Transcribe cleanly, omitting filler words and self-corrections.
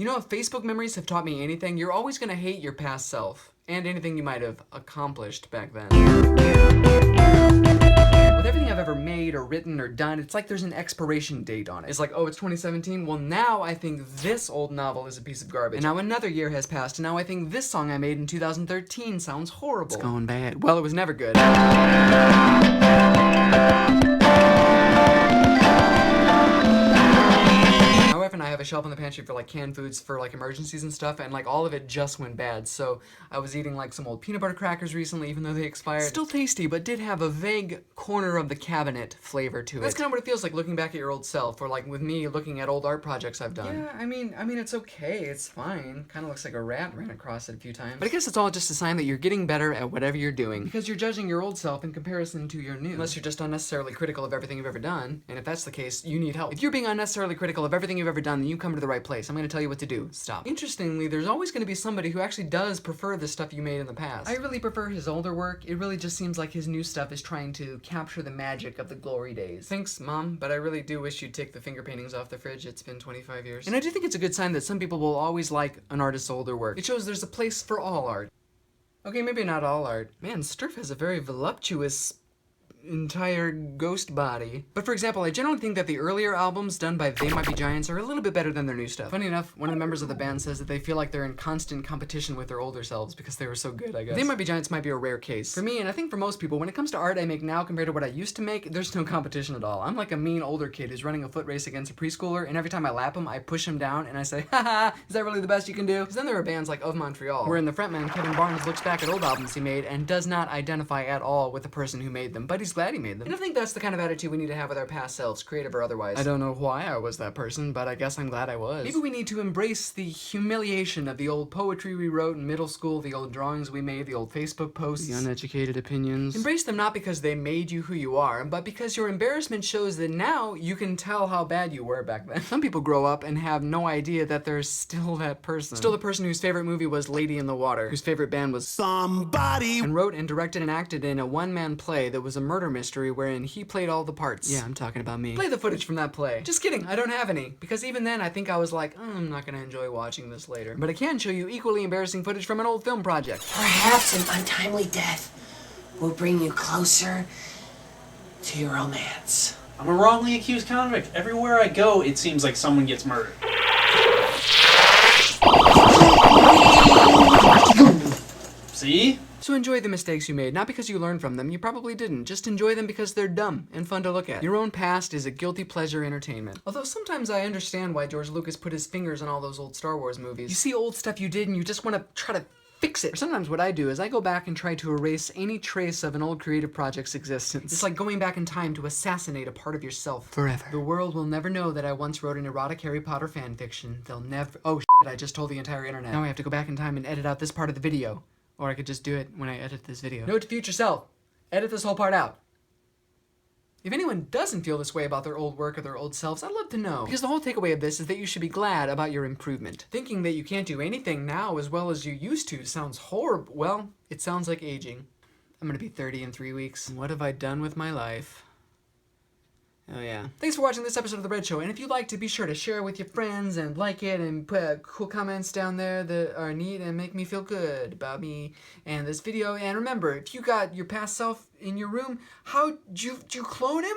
You know, if Facebook memories have taught me anything, you're always gonna hate your past self. And anything you might have accomplished back then. With everything I've ever made or written or done, it's like there's an expiration date on it. It's like, oh, it's 2017? Well, now I think this old novel is a piece of garbage. And now another year has passed, and now I think this song I made in 2013 sounds horrible. It's going bad. Well, it was never good. And I have a shelf in the pantry for like canned foods for like emergencies and stuff, and like all of it just went bad. So I was eating like some old peanut butter crackers recently, even though they expired. Still tasty, but did have a vague corner of the cabinet flavor to it. That's kind of what it feels like looking back at your old self, or like with me looking at old art projects I've done. Yeah, I mean it's okay, it's fine. Kind of looks like a rat ran across it a few times. But I guess it's all just a sign that you're getting better at whatever you're doing, because you're judging your old self in comparison to your new. Unless you're just unnecessarily critical of everything you've ever done, and if that's the case, you need help. If you're being unnecessarily critical of everything you've ever done, then you come to the right place. I'm going to tell you what to do. Stop. Interestingly, there's always going to be somebody who actually does prefer the stuff you made in the past. I really prefer his older work. It really just seems like his new stuff is trying to capture the magic of the glory days. Thanks, Mom, but I really do wish you'd take the finger paintings off the fridge. It's been 25 years. And I do think it's a good sign that some people will always like an artist's older work. It shows there's a place for all art. Okay, maybe not all art. Man, Sturf has a very voluptuous entire ghost body. But for example, I generally think that the earlier albums done by They Might Be Giants are a little bit better than their new stuff. Funny enough, one of the members of the band says that they feel like they're in constant competition with their older selves because they were so good, I guess. They Might Be Giants might be a rare case. For me, and I think for most people, when it comes to art I make now compared to what I used to make, there's no competition at all. I'm like a mean older kid who's running a foot race against a preschooler, and every time I lap him, I push him down and I say, haha, is that really the best you can do? Because then there are bands like Of Montreal, wherein the frontman, Kevin Barnes, looks back at old albums he made and does not identify at all with the person who made them, but he's glad he made them. And I think that's the kind of attitude we need to have with our past selves, creative or otherwise. I don't know why I was that person, but I guess I'm glad I was. Maybe we need to embrace the humiliation of the old poetry we wrote in middle school, the old drawings we made, the old Facebook posts, the uneducated opinions. Embrace them not because they made you who you are, but because your embarrassment shows that now you can tell how bad you were back then. Some people grow up and have no idea that they're still that person. Still the person whose favorite movie was Lady in the Water, whose favorite band was Somebody, and wrote and directed and acted in a one-man play that was a murder mystery wherein he played all the parts. Yeah, I'm talking about me. Play the footage from that play. Just kidding, I don't have any. Because even then, I think I was like, I'm not gonna enjoy watching this later. But I can show you equally embarrassing footage from an old film project. Perhaps an untimely death will bring you closer to your romance. I'm a wrongly accused convict. Everywhere I go, it seems like someone gets murdered. See? So enjoy the mistakes you made, not because you learned from them, you probably didn't. Just enjoy them because they're dumb and fun to look at. Your own past is a guilty pleasure entertainment. Although sometimes I understand why George Lucas put his fingers on all those old Star Wars movies. You see old stuff you did and you just want to try to fix it. Or sometimes what I do is I go back and try to erase any trace of an old creative project's existence. It's like going back in time to assassinate a part of yourself. Forever. The world will never know that I once wrote an erotic Harry Potter fanfiction. They'll never— oh shit, I just told the entire internet. Now I have to go back in time and edit out this part of the video. Or I could just do it when I edit this video. Note to future self, edit this whole part out. If anyone doesn't feel this way about their old work or their old selves, I'd love to know. Because the whole takeaway of this is that you should be glad about your improvement. Thinking that you can't do anything now as well as you used to sounds horrible. Well, it sounds like aging. I'm gonna be 30 in 3 weeks. What have I done with my life? Oh yeah. Thanks for watching this episode of The Red Show, and if you liked it, be sure to share it with your friends and like it and put cool comments down there that are neat and make me feel good about me and this video. And remember, if you got your past self in your room, how'd you clone him?